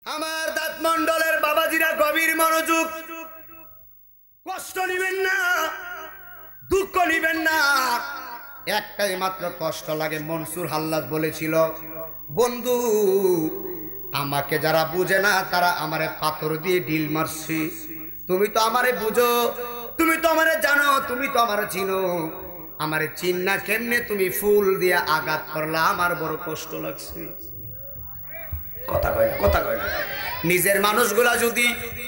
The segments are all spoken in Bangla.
আমার দাঁত মন্ডলের বাবাজিরা গভীর মনোযোগ, কষ্ট নিবেন না, দুঃখ নিবেন না। একটাই মাত্র কষ্ট লাগে। মনসুর হাল্লাদ বলেছিল, বন্ধু আমাকে যারা বুঝে না তারা আমারে পাথর দিয়ে ঢিল মারছি, তুমি তো আমারে বুঝো, তুমি তো আমারে জানো, তুমি তো আমারে চিনো, আমারে চিন না কেমনে তুমি ফুল দিয়ে আঘাত করলা, আমার বড় কষ্ট লাগছে। কথা কয় না, কথা কয় না। নিজের মানুষগুলা যদি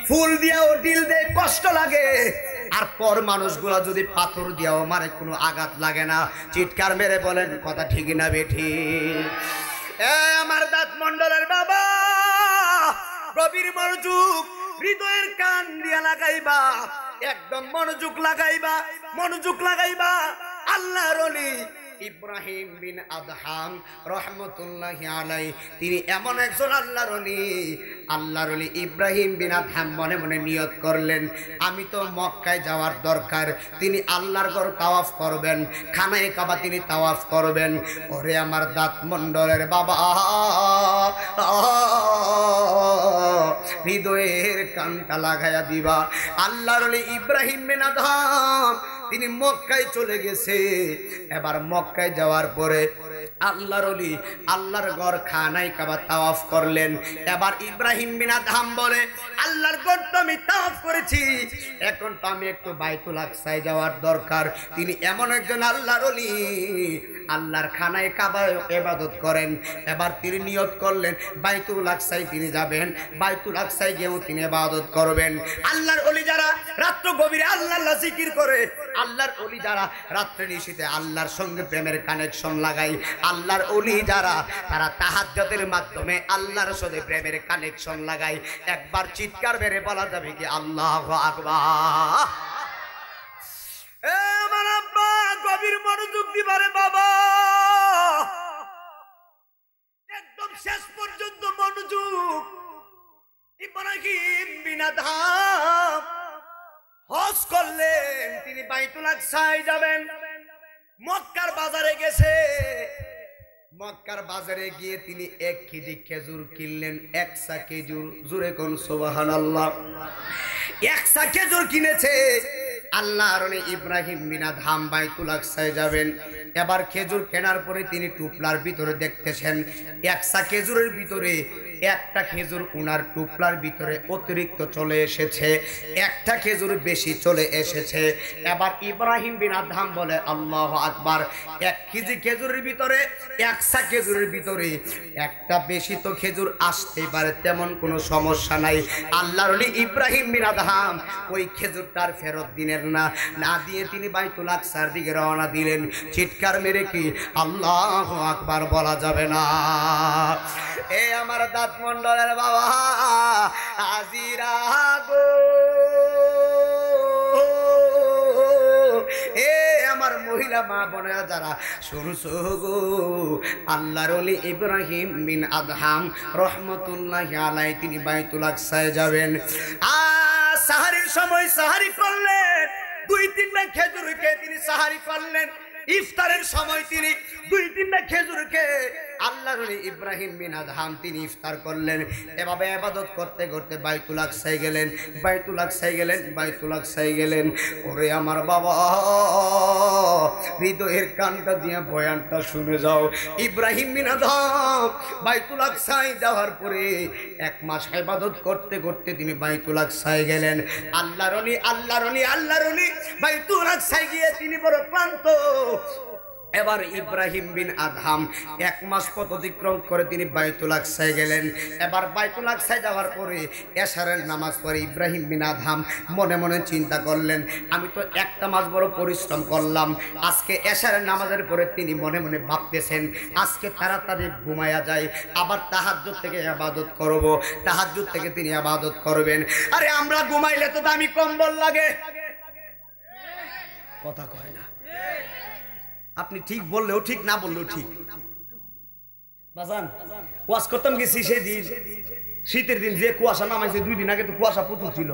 ফুল দিয়াও ঢিল দেয় কষ্ট লাগে, আর পর মানুষগুলা যদি পাথর দিয়াও মারে কোনো আঘাত লাগে না। চিৎকার মেরে বলেন কথা ঠিক না বেঠি? আমার দাঁত মন্ডলের বাবা, গভীর মনোযোগ, হৃদয়ের কান দিয়া লাগাইবা, একদম মনোযোগ লাগাইবা, মনোযোগ লাগাইবা। আল্লাহর ওলি ইব্রাহিম বিন আদহাম রহমতুল্লাহি আলাইহি, তিনি এমন একজন আল্লাহর ওলি। আল্লাহর ওলি ইব্রাহিম বিন আদহাম মনে মনে নিয়ত করলেন, আমি তো মক্কায় যাওয়ার দরকার, তিনি আল্লাহর ঘর তাওয়াফ করবেন, খানায়ে কাবা তিনি তাওয়াফ করবেন। ওরে আমার দাঁত মন্ডলের বাবা, হৃদয়ের কানটা লাগাইয়া দিবা। আল্লাহর ওলি ইব্রাহিম বিন আদহাম তিনি মক্কায় চলে গেছে। এবার মক্কায় যাওয়ার পরে আল্লাহর ওলি আল্লাহর ঘর খানায়ে কাবা তাওয়াফ করলেন। এবার ইব্রাহিম বিন আদহাম বলে, আল্লাহর ঘর তো আমি তাওয়াফ করেছি, এখন তো আমি একটু বাইতুল আকসায় যাওয়ার দরকার। তিনি এমন একজন আল্লাহর ওলি, আল্লাহর খানায়ে কাবায় ইবাদত করেন। এবার তিনি নিয়ত করলেন বাইতুল আকসায় তিনি যাবেন, বাইতুল আকসায় গিয়েও তিনি ইবাদত করবেন। আল্লাহর ওলি যারা রাত্র গভীরে আল্লাহ জিকির করে, আল্লাহর ওলি যারা রাত্রে নিশীথে আল্লাহর সঙ্গে প্রেমের কানেকশন লাগায়, আল্লাহর ওলি যারা তারা তাহাজ্জুদের মাধ্যমে আল্লাহর সাথে প্রেমের কানেকশন লাগায়, একবার চিৎকার মেরে বলা যাবে কি আল্লাহু আকবার? আমার আব্বা গভীর মনোযোগ দিবারে বাবা, একদম শেষ পর্যন্ত মনোযোগ। ইব্রাহিম বিন আদহাম হজ করলেন, তিনি বাইতুল আকসায় যাবেন। মক্কার বাজারে গেছে, মক্কার বাজারে গিয়ে তিনি 1 কেজি খেজুর কিনলেন, 1 খেজুর, জোরে কোন সুবহানাল্লাহ। 1 খেজুর কিনেছে। আল্লাহর ওলি ইব্রাহিম বিন আদহাম বাইতুল আকসায় যাবেন। এবার খেজুর কেনার পরে তিনি টুপলার ভিতরে দেখতেছেন 1 খেজুরের ভিতরে একটা খেজুর উনার টুপলার ভিতরে অতিরিক্ত চলে এসেছে, একটা খেজুর বেশি চলে এসেছে। এবার ইব্রাহিম বিন আদহাম বলে আল্লাহু আকবার, 1 কেজি খেজুরের ভিতরে 1 খেজুরের ভিতরে একটা বেশি তো খেজুর আসতেই পারে, তেমন কোনো সমস্যা নাই। আল্লাহর ওলি ইব্রাহিম বিন আদহাম ওই খেজুরটার ফেরত দিলেন না, না দিয়ে তিনি বাইতুল আকসার দিকে রওনা দিলেন। চিৎকার মেরে কি আল্লাহু আকবার বলা যাবে না? এ আমার দাঁত মন্ডলের বাবা আজিরা গো, এ আমার মহিলা মা বোনেরা যারা শুনছো গো, আল্লাহর ওলি ইব্রাহিম বিন আদহাম রহমতুল্লাহি আলাইহি তিনি বাইতুল আকসায় যাবেন। সাহারির সময় সাহারি করলেন, 2-3টা খেজুর খেয়ে তিনি সাহারি করলেন। ইফতারের সময় তিনি 2-3টা খেজুর খেয়ে আল্লাহর ওলি ইব্রাহিম বিন আদহাম তিনি ইফতার করলেন। এভাবে ইবাদত করতে করতে বাইতুল আকসায় গেলেন, বাইতুল আকসায় গেলেন, বাইতুল আকসায় গেলেন। ওরে আমার বাবা, হৃদয়ের কানটা দিয়ে বয়ানটা শুনে যাও। ইব্রাহিম বিন আদহাম বাইতুল আকসায় যাওয়ার পরে 1 মাস ইবাদত করতে করতে তিনি বাইতুল আকসায় গেলেন। আল্লাহর ওলি, আল্লাহর ওলি, আল্লাহর ওলি বাইতুল আকসায় গিয়ে তিনি বড় ক্লান্ত। এবার ইব্রাহিম বিন আদহাম 1 মাস পথ অতিক্রম করে তিনি বাইতুল আকসায় গেলেন। এবার বাইতুল আকসায় যাওয়ার পরে এশারের নামাজ পড়ে ইব্রাহিম বিন আদহাম মনে মনে চিন্তা করলেন, আমি তো 1টা মাস বড় পরিশ্রম করলাম, আজকে এশারের নামাজের পরে তিনি মনে মনে ভাবতেছেন আজকে তাড়াতাড়ি ঘুমায়া যায়, আবার তাহাজ্জুদ থেকে ইবাদত করব। তাহাজ্জুদ থেকে তিনি ইবাদত করবেন। আরে আমরা ঘুমাইলে তো দামি কম্বল লাগে, কথা কয় না? আপনি ঠিক বললেও ঠিক, না বললেও ঠিক। বাজান ওয়াজ করতাম গেছি সেদিন শীতের দিন, যে কুয়াশা নামাইছে 2 দিন আগে তো কুয়াশা প্রচুর ছিল।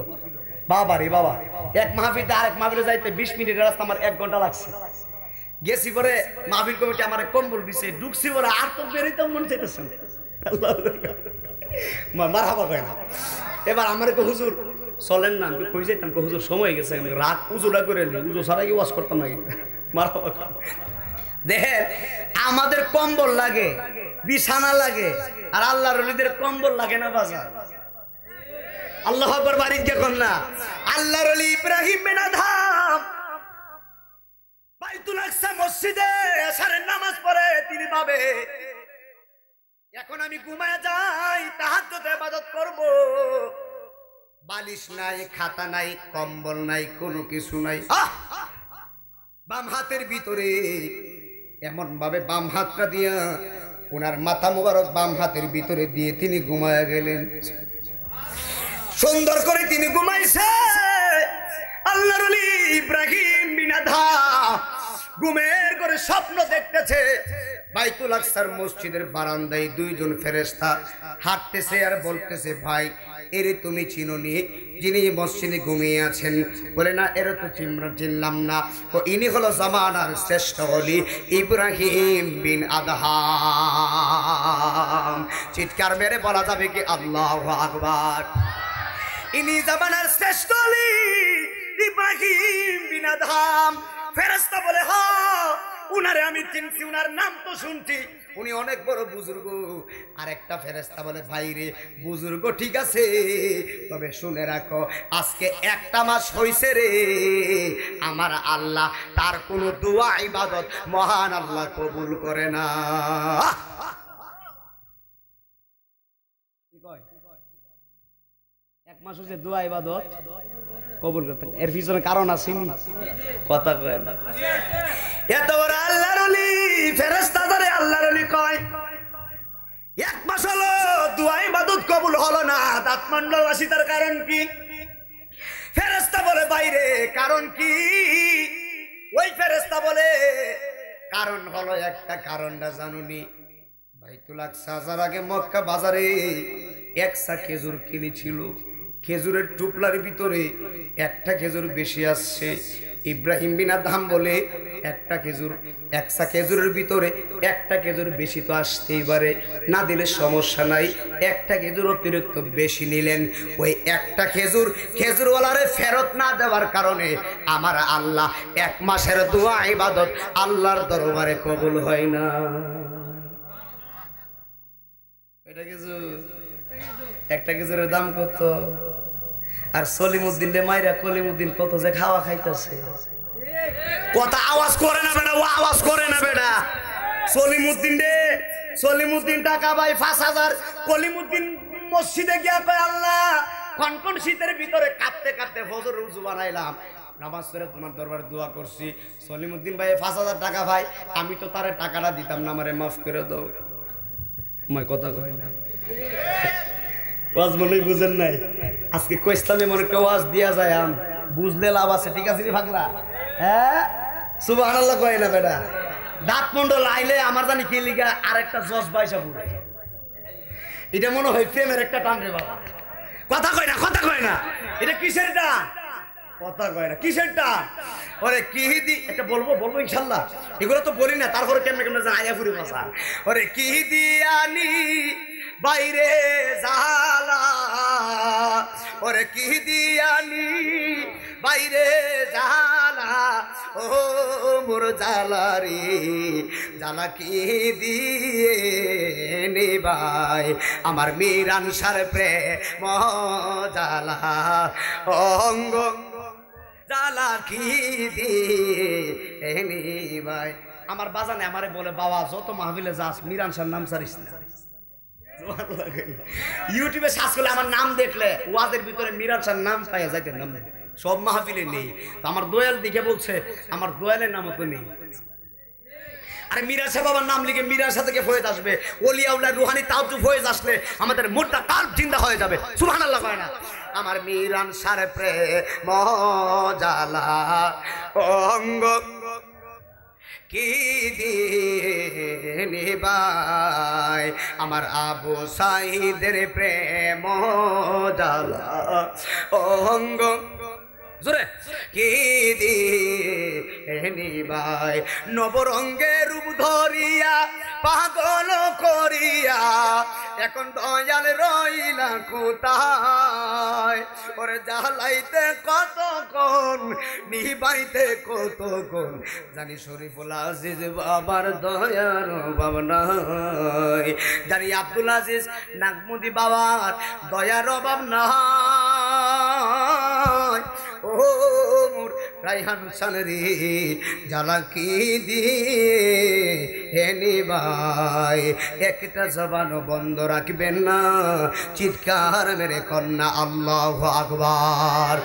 বাবা রে বাবা, 1 মাহফিল থেকে আরেক মাহফিলে যাইতে 20 মিনিটের রাস্তা আমার 1 ঘন্টা লাগছে। গেছি পরে মাহফিল কমিটি আমার কম্বল দিছে, ঢুকছি পরে আর তো বেরোইতাম মন চাইতেছে। মারহাবা কয় না। এবার আমার হুজুর চলেন না, আমি কই যাইতাম, হুজুর সময় গেছে, আমি রাত উজুটা করে নি, উজু ছাড়া কি ওয়াজ করতাম নাকি? মারহাবা দেখেন, আমাদের কম্বল লাগে, বিছানা লাগে, আর আল্লাহর ওলিদের কম্বল লাগে না বাজার। আল্লাহু আকবার বাড়িতে কোন না। আল্লাহর ওলি ইব্রাহিম বিন আদহাম বাইতুল আকসা মসজিদে এশারের নামাজ পড়ে তিনি ভাবে, এখন আমি ঘুমায় যাই, তাহাজ্জুদে ইবাদত করব, বালিশ নাই, খাতা নাই, কম্বল নাই, কোনো কিছু নাই। বাম হাতের ভিতরে এমন ভাবে বাম হাতটা দিয়া ওনার মাথা মোবারক বাম হাতের ভিতরে দিয়ে তিনি ঘুমায়া গেলেন। সুন্দর করে তিনি ঘুমাইছে। আল্লাহর ওলি ইব্রাহিম বিন আদহাম ঘুমের করে স্বপ্ন দেখতেছে, বাইতুল আকসার মসজিদের বারান্দায় দুইজন ফেরেশতা হাঁটতেছে আর বলতেছে, ভাই এরে তুমি চিনোনি, যিনি মসজিদে ঘুমিয়ে আছেন? বলে না, এর তো চিনলাম না। ও ইনি হলো জামানার শ্রেষ্ঠ ওলি ইব্রাহিম বিন আদহাম। চিৎকার মেরে বলা যাবে কি আল্লাহু আকবার? ইনি জামানার শ্রেষ্ঠ ওলি ইব্রাহিম বিন আদহাম। ফেরেশতা বলে, হ্যাঁ উনারে আমি চিনছি, উনার নাম তো শুনছি, উনি অনেক বড় বুজুর্গ। আর একটা ফেরেশতা বলে, ভাই রে বুজুর্গ ঠিক আছে, তবে শুনে রাখো আজকে একটা মাস হইছে রে, আমার আল্লাহ তার কোনো দোয়া ইবাদত মহান আল্লাহ কবুল করে না। এক মাস হচ্ছে দোয়া ইবাদত কবুল করতে, এর পিছনে কারণ আছে কথা কয় না। এত বড় আল্লাহর ওলি ফেরেশতা ধরে আল্লাহর ওলি কয়, এক মাস হলো দোয়া ইবাদত কবুল হলো না, দাঁতমান্ডবাসী, তার কারণ কি? ফেরেশতা বলে, বাইরে কারণ কি? ওই ফেরেশতা বলে, কারণ হলো একটা, কারণটা জানুনি? বাইতুল আকসা আসার আগে মক্কা বাজারে একসা খেজুর কিনেছিল, খেজুরের টুপলার ভিতরে একটা খেজুর বেশি আসছে। ইব্রাহিম বিন আদহাম বলে, একটা খেজুর, একসা খেজুরের ভিতরে একটা খেজুর বেশি তো আসতেই পারে, না দিলে সমস্যা নাই। একটা খেজুর অতিরিক্ত বেশি নিলেন। ওই একটা খেজুর খেজুরওয়ালারে ফেরত না দেওয়ার কারণে আমার আল্লাহ এক মাসের দোয়া ইবাদত আল্লাহর দরবারে কবুল হয় না। এটা খেজুর, একটা খেজুরের দাম কত? আর সলিমউদ্দিন রে মাইরা কলিমউদ্দিন কত যে খাওয়া খাইতেছে। কথা আওয়াজ করে না বেটা, ও আওয়াজ করে না বেটা। সলিমউদ্দিন রে, সলিমউদ্দিন টাকা ভাই 5000। কলিমউদ্দিন মসজিদে গিয়া কয়, আল্লাহ কনকন শীতের ভিতরে কাঁপতে কাঁপতে ফজর উজু বানাইলাম, নামাজ পড়ে তোমার দরবারে দোয়া করছি। সলিমউদ্দিন ভাই 5000 টাকা ভাই, আমি তো তারে টাকাটা দিতাম না, আমারে মাফ করে দাও। মাই কথা কয় না, ওয়াজ মনে বুঝেন নাই। আজকে কইসলামে মনে একটা ওয়াজ দিয়া যায়, আম বুঝলে লাভ আছে। ঠিক আছে ভাগলা? হ্যাঁ সুবহানাল্লাহ কয় না বেটা। দাঁত মন্ডল আইলে আমার জানি কি লিগা আরেকটা জজ বাইসা পুরে, এটা মনে হয় প্রেমের একটা টান রে বাবা। কথা কয় না, কথা কয় না, এটা কিসের টান? কথা কয় না, কিসের টান? ওরে কি দি একটা বলবো বলবো ইনশাল্লাহ, এগুলো তো বলি না, তারপরে কেমনে কেমনে আয়া ফুরি ভাষা। ওরে কি দিয়ানি বাইরে জালা, ওরে কি দিয়ানি বাইরে জালা, ও মোর জালা রে জালা কি দিয়ে নিবাই আমার মিরান সার প্রেম জালা, অঙ্গ জালা কি দিয়ে নিবাই। আমার বাজানে আমারে বলে, বাবা যত মাহফিলে যাস মিরান সার নাম সারিস না। ইউটিউবে সার্চ করলে আমার নাম দেখলে ওয়াজের ভিতরে মিরান সার নাম পাইয়া যাইতে, নাম সব মাহফিলে নেই। তো আমার দোয়াল দেখে বলছে আমার দোয়ালের নামও তো নেই। আরে মিরান সাহেব আমার নাম লিখে মিরান সাথে ফয়েজ আসবে, ওলিয়াউল্লাহ রুহানি তাওজুব ফয়েজ আসলে আমাদের মোটটা কাল চিন্তা হয়ে যাবে। সুবহানাল্লাহ কয় না? আমার মিরান সার প্রেম জালা, অঙ্গ কি দিয়ে নিবাই আমার আবু সাইদের প্রেম জালা, অঙ্গ জোরে কি দিয়ে নিবাই নবরঙ্গে রূপ ধরিয়া পাগল করিয়া এখন দয়াল রইলা কোথায় ওরে জ্বালাইতে কতক্ষণ নিবাইতে কতক্ষণ জানি শরীফুল আজিজ বাবার দয়ার অভাব নাই জানি আব্দুল আজিজ নাগমুদি বাবার দয়ার অভাব নাই ও মোর রাইহান সানরি জ্বালা কি দিয়ে নিবাই একটা জবানও বন্ধ রাখবেন না চিৎকার মেরে কন্যা আল্লাহু আকবার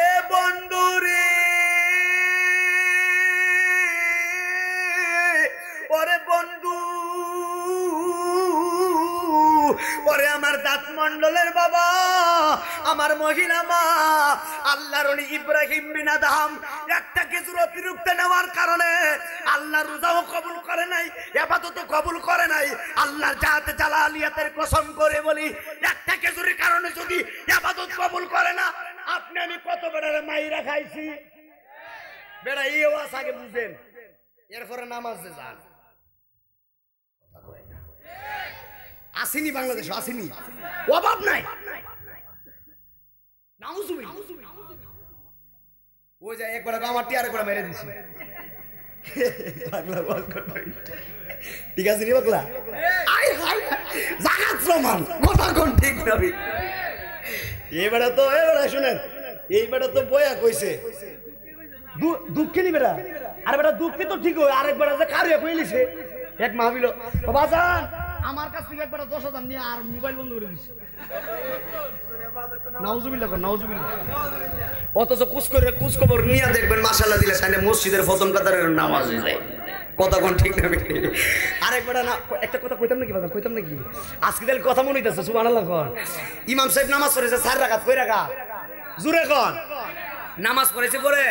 এ বন্ধুরে ওরে বন্ধু ওরে আমার দাঁত মন্ডলের বাবা আমার মহিলা মা আল্লাহর ওলি ইব্রাহিম বিন আদহাম একটা খেজুর অতিরিক্ত নেওয়ার কারণে আল্লাহ রোজাও কবুল করে নাই ইবাদতও কবুল করে নাই আল্লাহর জাতে জালালিয়াতের কসম করে বলি একটা খেজুরের কারণে যদি ইবাদত কবুল করে না আপনি আমি কত বেড়ারে মাইরা খাইছি বেড়া এই ওয়াজ আগে বুঝেন এরপরে নামাজে যান আসেনি বাংলাদেশে আসেনি অভাব নাই ওই যে একবার আমার টিয়ার করে মেরে দিছি ঠিক আছে নি বাকলা জাগাত প্রমাণ কথা কোন ঠিক নবি এবারে তো এবারে শুনেন এইবারে তো বয়া কইছে দুঃখে নি বেটা আরে বেটা দুঃখে তো ঠিক হয় আরেকবার যে কারিয়া কইলিছে এক মাহফিল বাজান আমার কাছ থেকে একবার 10,000 নিয়ে আর মোবাইল বন্ধ করে দিছে নাউজুবিল্লাহ কর নাউজুবিল্লাহ অথচ কুচ খবর নিয়ে দেখবেন মাশাআল্লাহ দিলে সামনে মসজিদের প্রথম কাতারের নামাজ হয়ে যায় কথা কোন ঠিক না আরেকবার না একটা কথা কইতাম নাকি বাজান কইতাম নাকি আজকে দিল কথা মনে হইতাছে সুবহানাল্লাহ কর ইমাম সাহেব নামাজ পড়েছে 4 রাকাত কই রাখা জোরে কর নামাজ পড়েছে পরে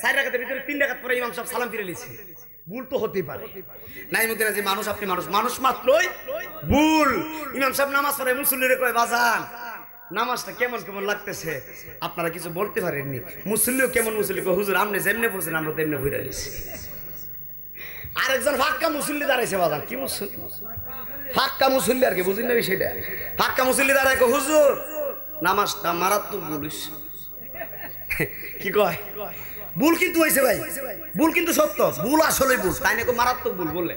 4 রাকাতের ভিতরে 3 রাকাত পরে ইমাম সাহেব সালাম ফিরে লিছে ভুল তো হতেই পারে নাইমুদ্দিন আজি মানুষ আপনি মানুষ মাত্রই ভুল ইমাম সাহেব নামাজ পড়ে মুসল্লিরে কয় বাজান নামাজটা কেমন কেমন লাগতেছে আপনারা কিছু বলতে পারেননি মুসল্লিও কেমন মুসল্লি কয় হুজুর আপনি যেমনে পড়ছেন আমরা তেমনে পড়ে আইছি আরেকজন ফাক্কা মুসল্লি দাঁড়াইছে বাজান কি মুসল্লি ফাক্কা মুসল্লি আর কি বুঝিন না বিষয়টা ফাক্কা মুসল্লি দাঁড়ায় কয় হুজুর নামাজটা মারাত্মক ভুল কি কয় ভুল কিন্তু হয়েছে ভাই ভুল কিন্তু সত্য ভুল আসলে ভুল তাই নাকি মারাত্মক ভুল বললে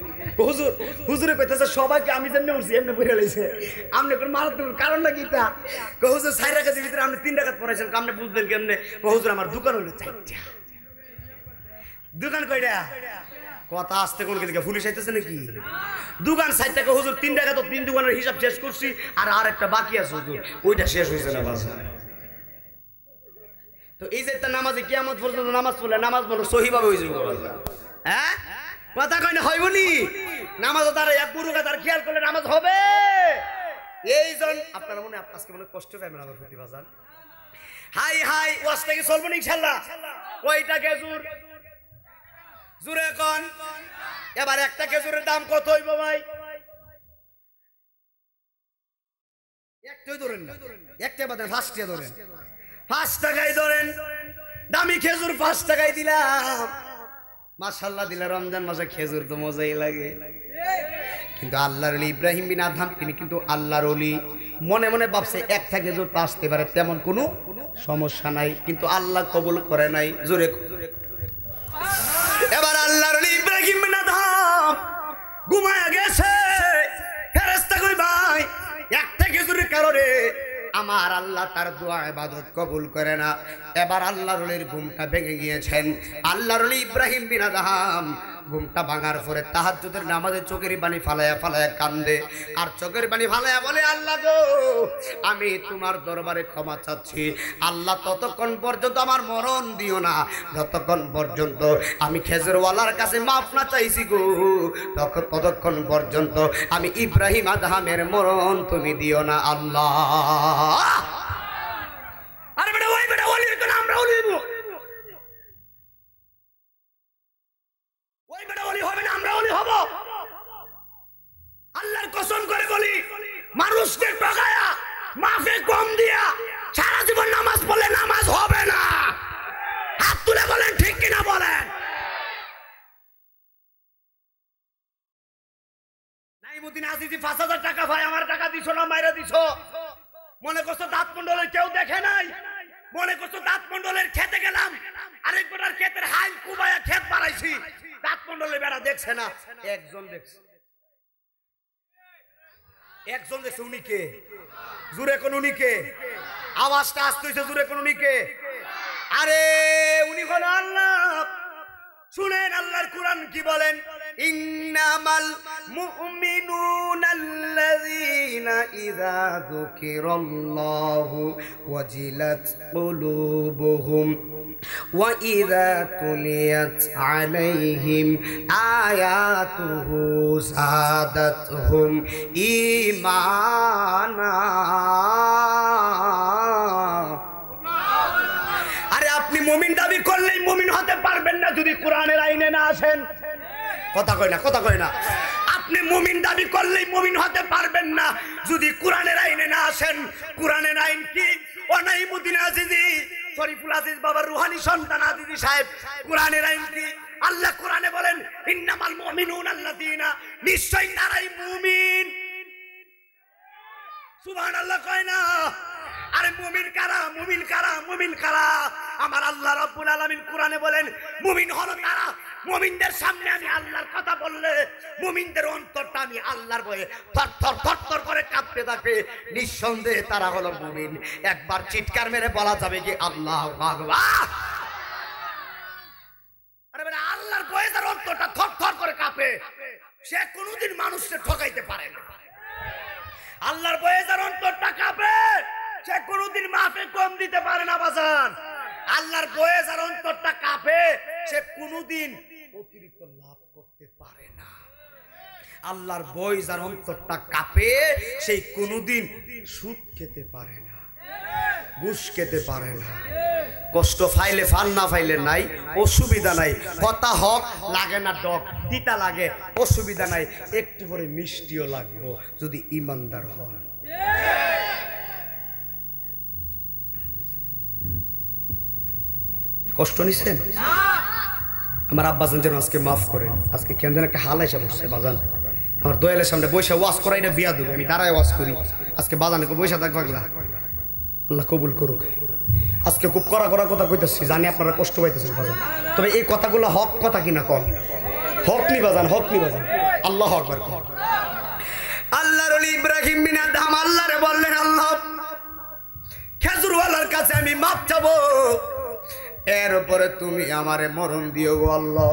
হুজুরে কইতেছে সবাইকে আমি যেমনি বলছি এমনি পড়ে লাইছে আপনি কোন মারাত্মক কারণ নাকি তা হুজুর 4 রাকাতের ভিতরে আপনি 3 রাকাত পড়াইছেন আপনি বুঝলেন কেমনে হুজুর আমার দোকান হলো 4টা দোকান কয়টা কথা আসতে কোন দিকে পুলিশ আইতেছে নাকি দোকান 4 টাকা হুজুর 3 টাকা তো 3 দোকানের হিসাব শেষ করছি আর একটা বাকি আছে হুজুর ওইটা শেষ হইছে না বাবা তো এই যে একটা নামাজে কিয়ামত পর্যন্ত নামাজ পড়লে নামাজ বলো সহিভাবে হয়ে যাবে হ্যাঁ কথা কয় না হইবনি নামাজ তার এক গুরুকে তার খেয়াল করলে নামাজ হবে এইজন আপনারা মনে আজকে মনে কষ্ট পাবেন আমার প্রতি বাজান হাই হাই ওয়াজটা কি চলবে না ইনশাআল্লাহ কয়টা খেজুর জোরে কোন এবার একটা খেজুরের দাম কত হইব ভাই একটাই ধরেন না একটা বাদে 5 টাকা ধরেন 5 টাকায় ধরেন দামি খেজুর 5 টাকায় দিলাম মাশাআল্লাহ দিলা রমজান মাসে খেজুর তো মজাই লাগে কিন্তু আল্লাহর ওলি ইব্রাহিম বিন আদহাম তিনি কিন্তু আল্লাহর ওলি মনে মনে ভাবছে একটা খেজুর তো আসতে পারে তেমন কোনো সমস্যা নাই কিন্তু আল্লাহ কবুল করে নাই জোরে এবার আল্লাহর ওলি ইব্রাহিম বিন আদহাম ঘুমায়া গেছে ফেরেশতা কই ভাই একটা খেজুরের কারণে আমার আল্লাহ তার দোয়া ইবাদত কবুল করে না এবার আল্লাহর ওলির ঘুমটা ভেঙে গিয়েছেন আল্লাহর ওলি ইব্রাহিম বিন আদহাম ঘুমটা ভাঙার পরে তাহাজ্জুদের নামাজে চোখের পানি ফালায়া ফালায়া কান্দে আর চোখের পানি ফালায়া বলে আল্লাহ গো আমি তোমার দরবারে ক্ষমা চাচ্ছি আল্লাহ ততক্ষণ পর্যন্ত আমার মরণ দিও না যতক্ষণ পর্যন্ত আমি খেজুরওয়ালার কাছে মাফ না চাইছি গো ততক্ষণ পর্যন্ত আমি ইব্রাহিম আদহামের মরণ তুমি দিও না আল্লাহ আরে বেটা ওই বেটা ওলির কোন আমরা ওলিব ওই বেটা ওলি হবে না আমরা ওলি হব আল্লাহর কসম করে বলি মানুষকে ঠকায়া মাফে কম দিয়া সারা জীবন নামাজ পড়লে নামাজ হবে না হাত তুলে বলেন ঠিক কিনা বলেন দিছি 5000 টাকা ভাই আমার টাকা দিছো না মাইরা দিছো মনে করছো দাঁত মন্ডলের কেউ দেখে নাই মনে করছো দাঁত মন্ডলের খেতে গেলাম আরেকবার ক্ষেতের হাইল কুবায়া ক্ষেত বাড়াইছি দাঁত মন্ডলের বেড়া দেখছে না একজন দেখছে উনি কে জুরে কোন উনি কে আওয়াজটা আসতেছে জুরে কোন উনি কে আরে উনি হলো আল্লাহ শুনেন আল্লাহর কোরআন কি বলেন ইন্নামাল মুমিনুনাল্লাযীনা ইযা যুকিরাল্লাহু ওয়াজিলাত কুলুবুহুম ওয়া ইযা তুলিয়াত আলাইহিম আয়াতুহু যাদাতহুম ঈমানা আপনি মুমিন দাবি করলেই মুমিন হতে পারবেন না যদি কোরআনের আইনে না আসেন কথা কয় না আপনি মুমিন দাবি করলেই মুমিন হতে পারবেন না যদি কোরআনের আইনে না আসেন কোরআনের আইন কি ওনাইমুদ্দিন আজিজি শরীফুল আজিজ বাবার রুহানি সন্তান আজিজি সাহেব কোরআনের আইন কি আল্লাহ কোরআনে বলেন ইন্নামাল মুমিনুনা আল্লাযীনা নিশ্চয় তারাই মুমিন সুবহানাল্লাহ কয় না আরে মুমিন কারা আমার আল্লাহ রাব্বুল আলামিন কোরআনে বলেন মুমিন হলো তারা মুমিনদের সামনে আমি আল্লাহর কথা বললে মুমিনদের অন্তরটা আমি আল্লাহর ভয়ে থরথর করে কাঁপতে থাকে নিঃসন্দেহে তারা হলো মুমিন একবার চিৎকার মেরে বলা যাবে কি আল্লাহু আকবার আরে মানে আল্লাহর ভয়ে তার অন্তরটা থরথর করে কাঁপে সে কোনোদিন মানুষকে ঠকাইতে পারে না আল্লাহর ভয়ে যার অন্তরটা কাঁপে সে কোনোদিন মাফে কম দিতে পারে না বাজান আল্লাহর ভয়ে যার অন্তরটা কাঁপে সে কোনোদিন অতিরিক্ত লাভ করতে পারে না আল্লাহর ভয় যার অন্তরটা কাঁপে সেই কোনোদিন সুদ খেতে পারে না ঘুষ খেতে পারে না কষ্ট ফাইলে ফান না ফাইলে নাই অসুবিধা নাই কথা হক লাগে না ডক তিতা লাগে অসুবিধা নাই একটু পরে মিষ্টিও লাগবো যদি ইমানদার হন কষ্ট নিচ্ছেন আমার আব্বাজান যেন আজকে মাফ করেন আজকে কেন যেন একটা হাল এসে বসছে বাজান আমার দোয়েলের সামনে বৈশা ওয়াজ করা এটা বিয়া দেবে আমি দাঁড়ায় ওয়াজ করি আজকে বাজানে বৈশা থাক পাগলা আল্লাহ কবুল করুক আজকে খুব কড়া কথা কইতেছি জানি আপনারা কষ্ট পাইতেছেন বাজান তবে এই কথাগুলো হক কথা কিনা কম হক নি বাজান আল্লাহ আকবার আল্লাহর ওলি ইব্রাহিম বিন আদহাম আল্লাহরে বললেন আল্লাহ খেজুরওয়ালার কাছে আমি মাপ চাবো এর উপরে তুমি আমারে মরণ দিও গো আল্লাহ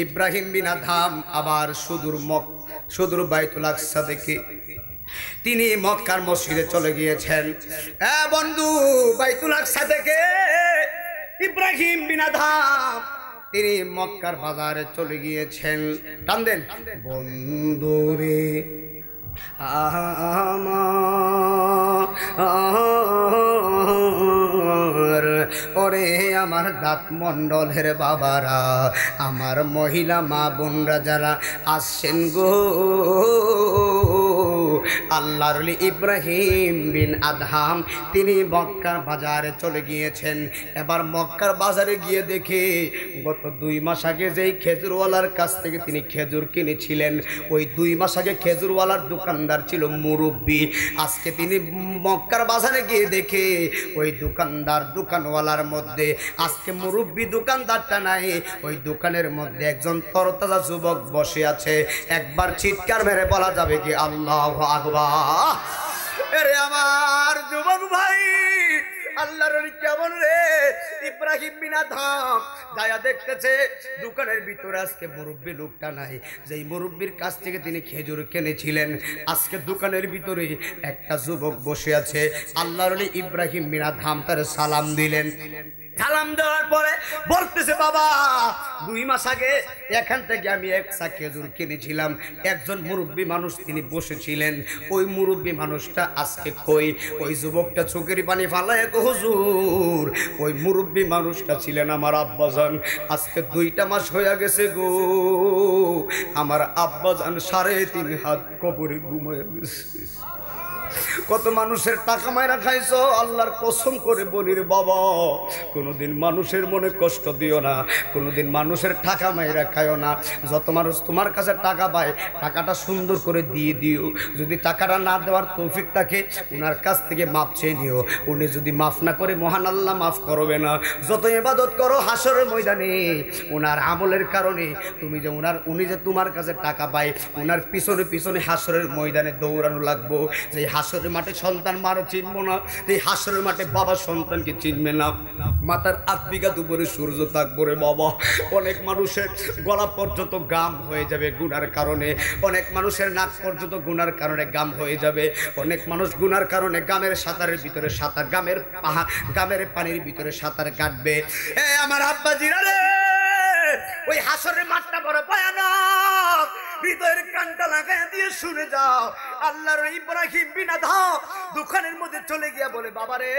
ইব্রাহিম বিন আদহাম আবার সুদূর বাইতুল আকসা থেকে তিনি মক্কার মসজিদে চলে গিয়েছেন বন্ধু বাইতুল আকসা থেকে ইব্রাহিম বিন আদহাম তিনি মক্কার বাজারে চলে গিয়েছেন টান দেন বন্ধুরে ওরে আমার দাঁত মন্ডলের বাবারা আমার মহিলা মা বোনরা যারা আসছেন গো আল্লাহর ওলি ইব্রাহিম বিন আদহাম তিনি মক্কার বাজারে চলে গিয়েছেন এবার মক্কার বাজারে গিয়ে দেখে গত 2 মাস আগে যেই খেজুরওয়ালার কাছ থেকে তিনি খেজুর কিনেছিলেন ওই 2 মাস আগে খেজুরওয়ালার দোকানদার ছিল মুরব্বি আজকে তিনি মক্কার বাজারে গিয়ে দেখে ওই দোকানওয়ালার মধ্যে আজকে মুরব্বি দোকানদারটা নাই ওই দোকানের মধ্যে একজন তরতাজা যুবক বসে আছে একবার চিৎকার মেরে বলা যাবে কি আল্লাহু আকবার আরে আমার যুবক ভাই আল্লাহর ওলি কেমন রে ইব্রাহিম বিন আদহাম যায়া দেখতেছে দোকানের ভিতরে আজকে মুরব্বি লোকটা নাই যেই মুরব্বির কাছ থেকে তিনি খেজুর কিনেছিলেন আজকে দোকানের ভিতরে একটা যুবক বসে আছে আল্লাহর ওলি ইব্রাহিম বিন আদহাম তার সালাম দিলেন সালাম দেওয়ার পরে বলতেছে বাবা 2 মাস আগে এখান থেকে আমি একটা খেজুর কিনেছিলাম একজন মুরব্বী মানুষ তিনি বসেছিলেন ওই মুরব্বী মানুষটা আজকে কই ওই যুবকটা চোখের পানি ফালায় হুজুর ওই মুরব্বী মানুষটা ছিলেন আমার আব্বাজান আজকে 2টা মাস হয়ে গেছে গো আমার আব্বাজান 3.5 হাত কবরে ঘুমায় গেছে কত মানুষের টাকা মাইরা খাইছো, আল্লাহর কসম করে বলি রে বাবা, কোনোদিন মানুষের মনে কষ্ট দিও না, কোনোদিন মানুষের টাকা মাইরা খাইও না। যত মানুষ তোমার কাছে টাকা পায়, টাকাটা সুন্দর করে দিয়ে দিও। যদি টাকাটা না দেওয়ার তৌফিক থাকে, উনার কাছ থেকে মাপ চেয়ে নিও। উনি যদি মাফ না করে, মহান আল্লাহ মাফ করবে না। যত ইবাদত করো হাসরের ময়দানে উনার আমলের কারণে উনি যে তোমার কাছে টাকা পায়, উনার পিছনে পিছনে হাসরের ময়দানে দৌড়ানো লাগবো। যে হাসরের মাঠে সন্তান মারা চিনবো না, এই হাসরের মাঠে বাবা সন্তানকে চিনবে না। মাথার 8 বিঘা দুপুরে সূর্য থাকবো রে বাবা। অনেক মানুষের গলা পর্যন্ত গাম হয়ে যাবে গুনার কারণে, অনেক মানুষের নাক পর্যন্ত গুনার কারণে গাম হয়ে যাবে, অনেক মানুষ গুনার কারণে গামের সাঁতারের ভিতরে সাঁতার, গামের পানির ভিতরে সাঁতার কাটবে। আমার আব্বাজিরা রে, ওই হাসরের মাঠটা বড় ভয়ানক। হৃদয়ের কানটা লাগাই দিয়ে শুনে যাও। আল্লাহর ইব্রাহিম বিন আদহাম দোকানের মধ্যে চলে গিয়া বলে, বাবারে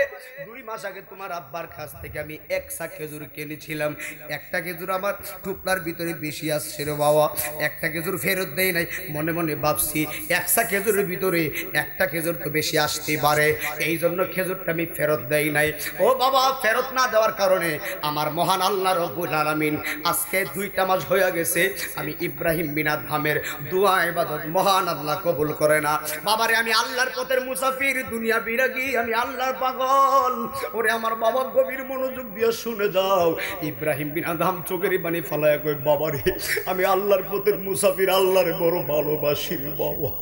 2 মাস আগে তোমার আব্বার কাছ থেকে আমি 1 ছা খেজুর কিনেছিলাম, একটা খেজুর আমার টুকরার ভিতরে বেশি আসছে রে বাবা, একটা খেজুর ফেরত দেয় নাই। মনে মনে ভাবছি 1 ছা খেজুরের ভিতরে একটা খেজুর তো বেশি আসতে পারে, এই জন্য খেজুরটা আমি ফেরত দেই নাই। ও বাবা, ফেরত না দেওয়ার কারণে আমার মহান আল্লাহ রব্বুল আলামিন আজকে 2টা মাস হয়ে গেছে আমি ইব্রাহিম বিন আদহামের দোয়া ইবাদত মহান আল্লাহ কবুল করে না। বাবারে, আমি আল্লাহর পথের মুসাফির, দুনিয়া বিরাগী, আমি আল্লাহর পাগল। ওরে আমার বাবা, গভীর মনোযোগ দিয়ে শুনে যাও। ইব্রাহিম বিন আদহাম চোখের পানি ফালায়া কই, বাবারে আমি আল্লাহর পথের মুসাফির, আল্লাহর বড় ভালোবাসি বাবা।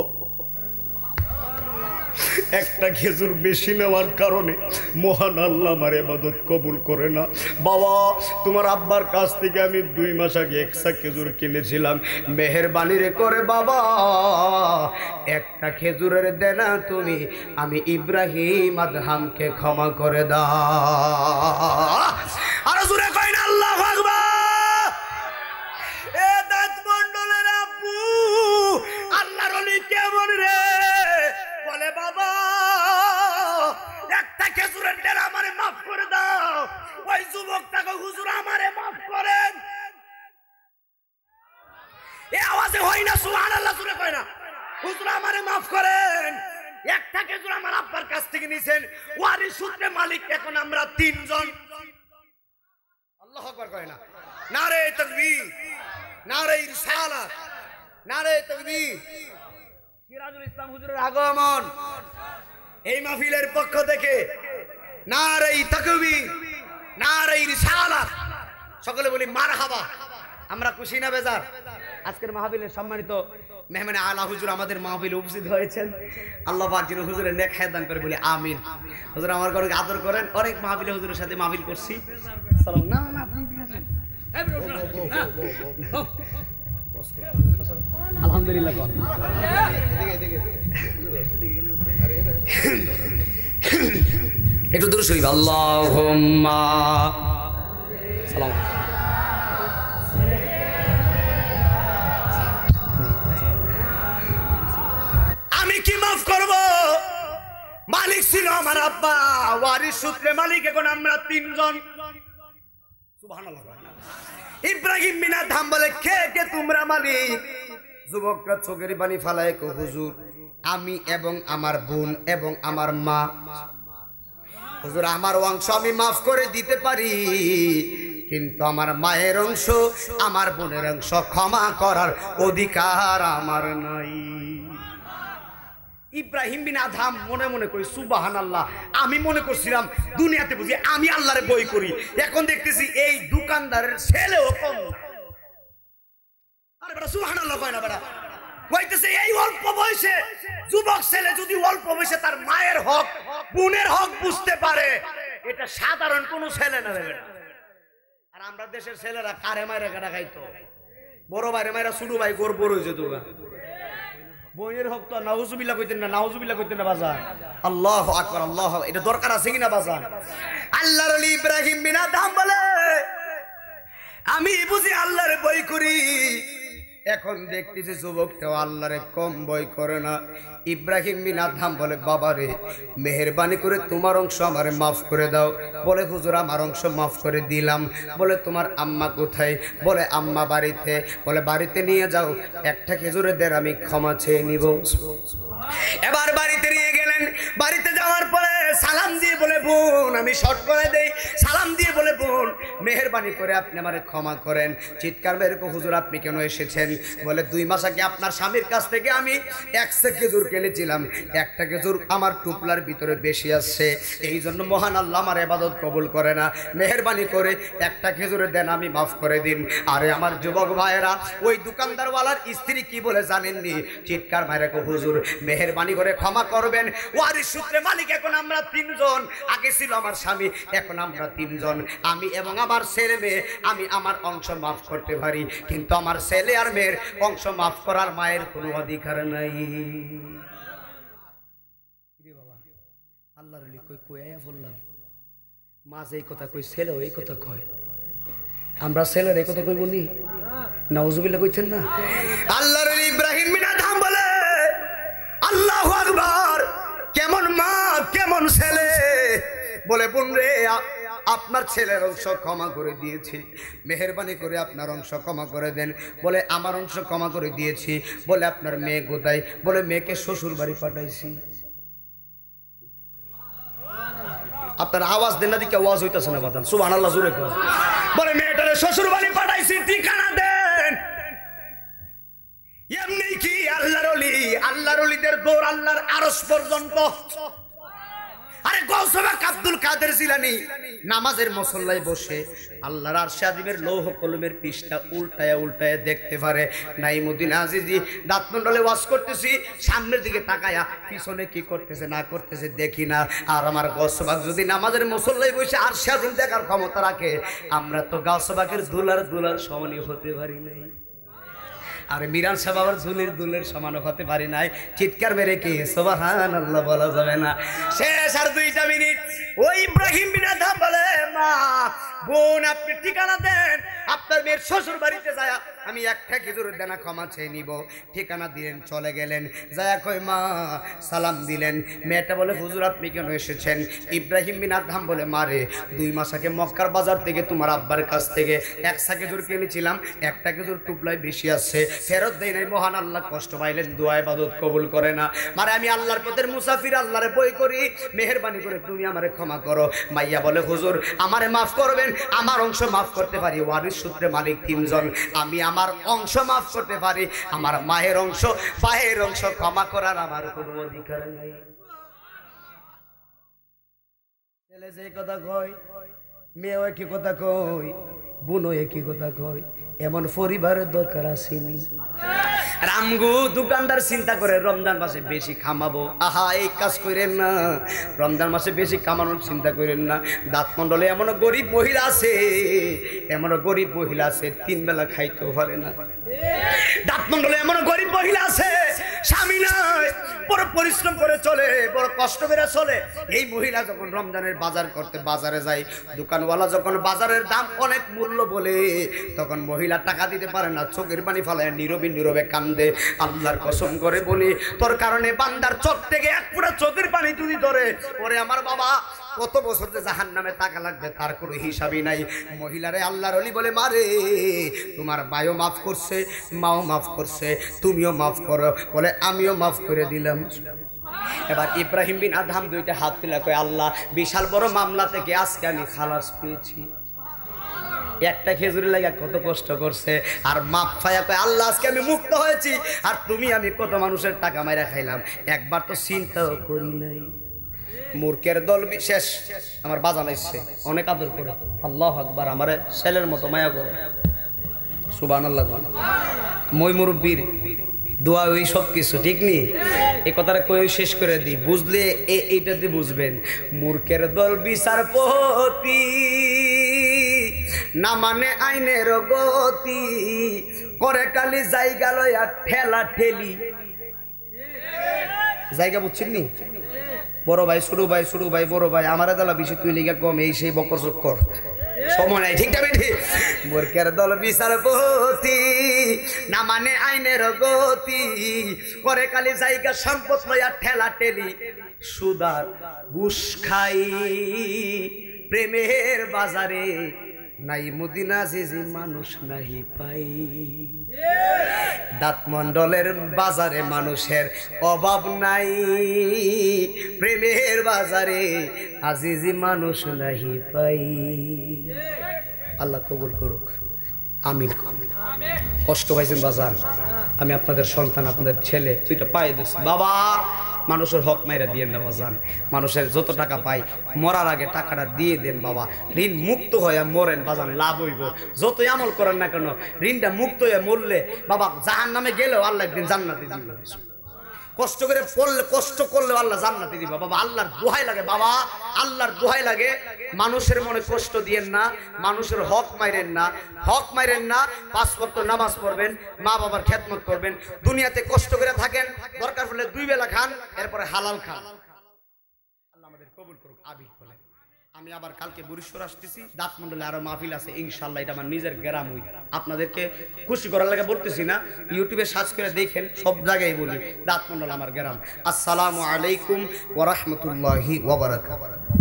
একটা খেজুর বেশি নেওয়ার কারণে মহান আল্লাহ আমার ইবাদত কবুল করে না। বাবা, তোমার আব্বার কাছ থেকে আমি 2 মাস আগে 1 ছা খেজুর কিনেছিলাম, মেহেরবানি রে করে বাবা একটা খেজুরের দেনা তুমি আমি ইব্রাহিম আদহামকে ক্ষমা করে দাও। আরো জোরে কই না আল্লাহু আকবার। এ দাঁত মণ্ডলের আব্বু, আল্লাহর ওলি কেমন রে? বলে, বাবা একটা খেজুরের দেনা আমারে মাফ করে দাও। ওই যুবকটাকে, হুজুর আমারে মাফ করেন। এ আওয়াজে হয় না সুবহানাল্লাহ, জোরে কয় না, হুজুর আমারে মাফ করেন। একটা খেজুর আমার আব্বার কাছ থেকে নিছেন, ওয়ারিশ সূত্রে মালিক এখন আমরা 3 জন। আল্লাহু আকবার কয় না। নারে তাকবীর, নারে রিসালাত, নারে তাকবীর। সিরাজুল ইসলাম হুজুরের আগমন এই মাহফিলের পক্ষ থেকে নারে তাকবীর, নারে রিসালাত, সকলে বলি মারহাবা। আমরা খুশি না বেজার? আজকের মাহফিলের সম্মানিত মেহমান আলা হুজুর আমাদের মাহফিলে উপস্থিত হয়েছেন। আল্লাহ পাক যেন হুজুরের নেক হায়াত দান করে, বলি আমিন। হুজুর আমার ঘরে আদর করেন, অনেক মাহফিলে হুজুরের সাথে মাহফিল করছি। সালাম না না, আপনি দিয়েছেন আলহামদুলিল্লাহ। একটু দূর শরীফ, আল্লাহুম্মা সালাম। আমি কি মাফ করব? মালিক ছিল আমার আব্বা, ওয়ারিশ সূত্রে মালিক এখন আমরা 3 জন। সুবহানাল্লাহ। ইব্রাহিম বিন আদহাম বলে, কে কে তোমরা মালিক? যুবকরা চোখের পানি ফালায় কো, হুজুর আমি এবং আমার বোন এবং আমার মা। হুজুর আমার অংশ আমি মাফ করে দিতে পারি, কিন্তু আমার মায়ের অংশ, আমার বোনের অংশ ক্ষমা করার অধিকার আমার নাই। ইব্রাহিম বিন আদহাম মনে মনে কই, সুবহানাল্লাহ, আমি মনে করছিলাম দুনিয়াতে বুঝি আমি আল্লাহরে বই করি, এখন দেখতেছি এই দোকানদারের ছেলেও কম না। আরে বেটা সুবহানাল্লাহ কয় না বেটা? কইতেছে এই অল্প বয়সে যুবক ছেলে যদি অল্প বয়সে তার মায়ের হক, বোনের হক বুঝতে পারে, এটা সাধারণ কোনো ছেলে না রে বেটা। আর আমরা দেশের ছেলেরা কারে মাইরা কাটা খাইতো, বড় ভাইরে মাইরা ছোট ভাই গোর বড় হইছে তো। বইয়ের হক তো নাউজুবিল্লাহ কইতেন না, নাউজুবিল্লাহ কইতেন না বাজান। আল্লাহু আকবার, আল্লাহ, এটা দরকার আছে কিনা বাজান? আল্লাহর ওলি ইব্রাহিম বিন আদহাম বলে, আমি বুঝি আল্লাহরে বই করি, এখন দেখতেছি যুবকটাও আল্লাহরে কম ভয় করে না। ইব্রাহিম বিন আদহাম বলে, বাবারে মেহেরবানি করে তোমার অংশ আমারে মাফ করে দাও। বলে, হুজুর আমার অংশ মাফ করে দিলাম। বলে, তোমার আম্মা কোথায়? বলে, আম্মা বাড়িতে। বলে, বাড়িতে নিয়ে যাও, একটা খেজুরের দের আমি ক্ষমা চেয়ে নিব। এবার বাড়িতে নিয়ে গেলেন। বাড়িতে যাওয়ার পরে সালাম দিয়ে বলে, বোন আমি শর্ট করে দেই। সালাম দিয়ে বলে, বোন মেহেরবানি করে আপনি আমারে ক্ষমা করেন। চিৎকার বের করে, হুজুর আপনি কেন এসেছেন? বলে, 2 মাস আগে আপনার স্বামীর কাছ থেকে আমি 100 খেজুর কিনেছিলাম, একটা খেজুর আমার টুপলার ভিতরে বেশি আসছে, এই জন্য মহান আল্লাহ আমার ইবাদত কবুল করে না। মেহেরবানি করে একটা খেজুরে দেন, আমি মাফ করে দিন। আরে আমার যুবক ভাইয়েরা, ওই দোকানদারওয়ালার স্ত্রী কি বলে জানেননি? চিৎকার মাইরা কো, হুজুর মেহেরবানি করে ক্ষমা করবেন, ওয়ারিশ সূত্রে মালিক এখন আমরা 3 জন, আগে ছিল আমার স্বামী, এখন আমরা 3 জন, আমি এবং আমার ছেলে মেয়ে, আমি আমার অংশ মাফ করতে পারি, কিন্তু আমার ছেলে আর মেয়ের অংশ মাফ করার মায়ের কোনো অধিকার নাই। আল্লাহর ওলি কই কইয়া বললাম, মা যে এই কথা কই, ছেলেও এই কথা কয়। আমরা ছেলের এই কথা কই বলি, নাউজুবিল্লাহ কইছেন না? আল্লাহর ওলি ইব্রাহিম বিন আদহাম বলে, আল্লাহু আকবার, কেমন মা কেমন ছেলে। বলে, বোন রে আপনার ছেলের অংশ ক্ষমা করে দিয়েছি, মেহেরবানি করে আপনার অংশ ক্ষমা করে দেন। বলে, আমার অংশ ক্ষমা করে দিয়েছি। বলে, আপনার মেয়ে কোথায়? বলে, মেয়েকে শ্বশুর বাড়ি পাঠাইছি। আপনার আওয়াজ দেন না, দিকে আওয়াজ হইতেছে না বাদান, সুবহানাল্লাহ জোরে কর। বলে, মেয়েটারে শ্বশুর বাড়ি পাঠাইছি, ঠিকানা দেন। এমনি কি আল্লাহর ওলি, আল্লাহর ওলিদের দৌড় আল্লাহর আরশ পর্যন্ত। আরে গৌসবাক আব্দুল কাদের জিলানী নামাজের মুসল্লায় বসে আল্লাহর আরশে আজিমের লৌহ কলমের পৃষ্ঠা উল্টায়া উল্টায়া দেখতে পারে। নাইমুদ্দিন আজিজি দাঁতমন্ডলে ওয়াজ করতেছি, সামনের দিকে তাকায়া পিছনে কি করতেছে না করতেছে দেখি না। আর আমার গৌসবাক যদি নামাজের মুসল্লায় বসে আরশে আজিম দেখার ক্ষমতা রাখে, আমরা তো গৌসবাকের দুলার দুলার সমানই হতে পারি নাই। আর মিরান সাহেব আবার ঝুলির দুলের সমান হতে পারি নাই। চিৎকার মেরে কি সুবহানাল্লাহ বলা যাবে না। শেষ আর 2টা মিনিট। ওই ইব্রাহিম বিন আদহাম বলে, মা বোন আপনি ঠিকানা দেন, আপনার মেয়ের শ্বশুর বাড়িতে যায় আমি একটা খেজুরের দানা ক্ষমা চেয়ে নিব। ঠিকানা দিলেন, চলে গেলেন। যায় কই মা সালাম দিলেন। মেয়েটা বলে, হুজুর আপনি কেন এসেছেন? ইব্রাহিম বিন আদহাম বলে, মারে 2 মাস আগে মক্কার বাজার থেকে তোমার আব্বার কাছ থেকে 100 খেজুর কিনেছিলাম, একটা খেজুর টুপলাই বেশি আছে, ফেরত দেয় নাই। মহান আল্লাহ কষ্ট পাইলেন, দোয়া ইবাদত কবুল করে না। মারে আমি আল্লাহর পথের মুসাফির, আল্লাহরে বই করি, মেহেরবানি করে তুমি আমারে ক্ষমা করো। মাইয়া বলে, হুজুর আমারে মাফ করবেন, আমার অংশ মাফ করতে পারি, ওয়ারিশ সূত্রে মালিক 3 জন, আমি আমার অংশ মাফ করতে পারি, আমার মায়ের অংশ পায়ের অংশ ক্ষমা করার আমার কোনো অধিকার নেই। ছেলে যে কথা কয়, মেয়েও একই কথা কয়, বোনও একই কথা কয়, এমন পরিবারের দরকার আসেনি। রামগু দোকানদার চিন্তা করে রমজান মাসে বেশি খামাবো। আহা, এই কাজ করেন না, রমজান মাসে বেশি কামানোর চিন্তা করেন না। দাঁতমন্ডলে এমন গরিব মহিলা আছে, এমন গরিব মহিলা আছে 3 বেলা খাইতেও পারে না। দাঁতমন্ডলে এমন গরিব মহিলা আছে, স্বামী নাই, বড় পরিশ্রম করে চলে, বড় কষ্ট করে চলে। এই মহিলা যখন রমজানের বাজার করতে বাজারে যায়, দোকানওয়ালা যখন বাজারের দাম অনেক মূল্য বলে, তখন মহিলা টাকা দিতে পারে না, চোখের পানি ফালায় নীরবে নীরবে কান্দে। আল্লাহর কসম করে বলি, তোর কারণে বান্দার চোখ থেকে 1 ফোঁটা চোখের পানি তুই ধরে ওরে আমার বাবা কত বছর যে জাহান্নামে টাকা লাগবে তার কোনো হিসাবই নাই। মহিলারে আল্লাহর ওলি বলে, মারে তোমার ভাইও মাফ করছে, মাও মাফ করছে, তুমিও মাফ করো। বলে, আমিও মাফ করে দিলাম। এবার ইব্রাহিম বিন আদহাম 2টা হাত তুলে কয়, আল্লাহ বিশাল বড় মামলা থেকে আজকে আমি খালাস পেয়েছি। একটা খেজুরি লাগা কত কষ্ট করছে, আর মাপ পায়া কয়, আল্লাহ আজকে আমি মুক্ত হয়েছি। আর তুমি আমি কত মানুষের টাকা মাইরা খাইলাম, একবার তো চিন্তাও করি নাই। মূর্খের দল বিশেষ আমার বাজান আসছে, অনেক আদর করে, আল্লাহু আকবার, আমারে ছেলের মতো মায়া করে, সুবহানাল্লাহ। মই মুরব্বির দোয়া ওই সব কিছু ঠিক নি, এই কথাটা কই শেষ করে দিই, বুঝলে এইটাতে বুঝবেন। মূর্খের দল বিচারপতি, না মানে আইনের গতি, করে কালি জায়গা লয়া ঠেলা ঠেলি। জায়গা বুঝছেন নি? বড় ভাই ছোট ভাই, ছোট ভাই বড় ভাই, আমার দালা বেশি তুই লিগা কম, এই সেই বকর চক্কর। সময় নাই, ঠিক না বেঠি? মূর্খের দল বিচারপতি, না মানে আইনের গতি, করে কালি জায়গা সম্পদ লইয়া ঠেলা ঠেলি, সুদার ঘুষ খাই, প্রেমের বাজারে নাই মদিনা যে মানুষ নাহি পাই। দাঁত মন্ডলের বাজারে মানুষের অভাব নাই, প্রেমের বাজারে আজিজি মানুষ নাহি পাই। আল্লাহ কবুল করুক, আমিন। কষ্ট পাইছেন বাজান, আমি আপনাদের সন্তান, আপনাদের ছেলে, দুইটা পায়ে ধরছি। বাবা মানুষের হক মাইরা দিয়েন না বাজান, মানুষের যত টাকা পাই মরার আগে টাকাটা দিয়ে দেন বাবা। ঋণ মুক্ত হয়ে মরেন বাজান, লাভ হইব। যতই আমল করেন না কেন, ঋণটা মুক্ত হয়ে মরলে বাবা জাহান নামে গেলেও আল্লাহ একদিন জান্নাতে দিবে। কষ্ট করে পড়লে, কষ্ট করলেও আল্লাহ জান্নাতে দিবে বাবা। আল্লাহর দোহাই লাগে বাবা, আল্লাহর দোহাই লাগে, মানুষের মনে কষ্ট দিয়েন না, মানুষের হক মাইরেন না, হক মাইরেন না। 5 ওয়াক্ত নামাজ পড়বেন, মা বাবার খেদমত করবেন, দুনিয়াতে কষ্ট করে থাকেন, দরকার পড়লে 2 বেলা খান, এরপরে হালাল খান। আল্লাহ আমাদের কবুল করুক, আমিন বলেন। আমি আবার কালকে বরিশাল আসতেছি, দাঁত মন্ডলে আরো মাহফিল আছে ইনশাআল্লাহ। এটা আমার নিজের গ্রাম, হই আপনাদেরকে খুশি করার লাগে বলতেছি না, ইউটিউবে সার্চ করে দেখেন, সব জায়গায় বলি দাঁত মন্ডল আমার গ্রাম। আসসালামু আলাইকুম ওয়া রাহমাতুল্লাহি ওয়া বারাকাতুহু।